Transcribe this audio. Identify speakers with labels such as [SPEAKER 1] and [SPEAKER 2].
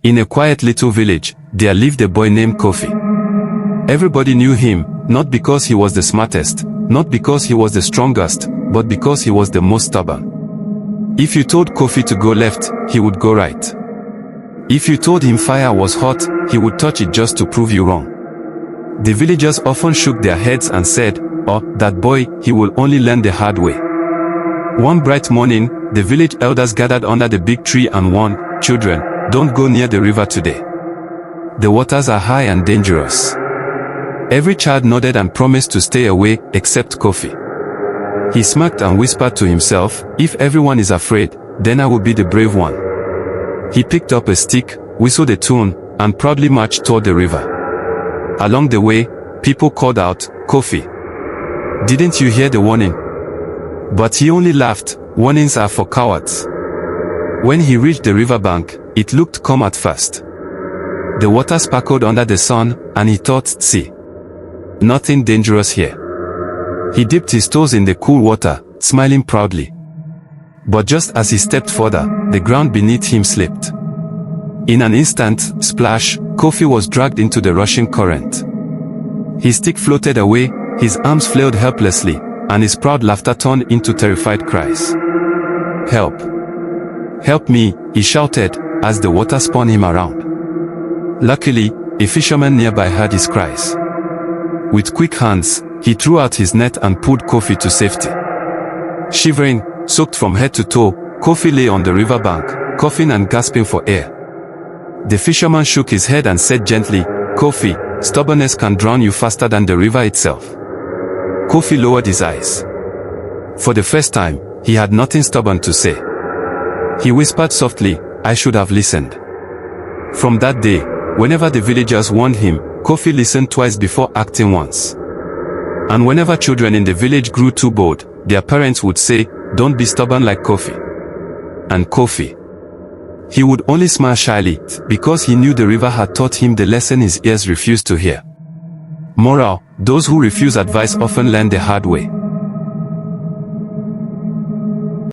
[SPEAKER 1] In a quiet little village, there lived a boy named Kofi. Everybody knew him, not because he was the smartest, not because he was the strongest, but because he was the most stubborn. If you told Kofi to go left, he would go right. If you told him fire was hot, he would touch it just to prove you wrong. The villagers often shook their heads and said, "Oh, that boy, he will only learn the hard way." One bright morning, the village elders gathered under the big tree and warned, "Children, don't go near the river today. The waters are high and dangerous." Every child nodded and promised to stay away, except Kofi. He smirked and whispered to himself, "If everyone is afraid, then I will be the brave one." He picked up a stick, whistled a tune, and proudly marched toward the river. Along the way, people called out, "Kofi, didn't you hear the warning?" But he only laughed. Warnings are for cowards. When he reached the riverbank, it looked calm at first. The water sparkled under the sun, and he thought, "See, nothing dangerous here." He dipped his toes in the cool water, smiling proudly. But just as he stepped further, the ground beneath him slipped. In an instant, splash, Kofi was dragged into the rushing current. His stick floated away, his arms flailed helplessly, and his proud laughter turned into terrified cries. "Help! Help me," he shouted, as the water spun him around. Luckily, a fisherman nearby heard his cries. With quick hands, he threw out his net and pulled Kofi to safety. Shivering, soaked from head to toe, Kofi lay on the riverbank, coughing and gasping for air. The fisherman shook his head and said gently, "Kofi, stubbornness can drown you faster than the river itself." Kofi lowered his eyes. For the first time, he had nothing stubborn to say. He whispered softly, "I should have listened." From that day, whenever the villagers warned him, Kofi listened twice before acting once. And whenever children in the village grew too bold, their parents would say, "Don't be stubborn like Kofi." And Kofi, he would only smile shyly, because he knew the river had taught him the lesson his ears refused to hear. Moral: those who refuse advice often learn the hard way.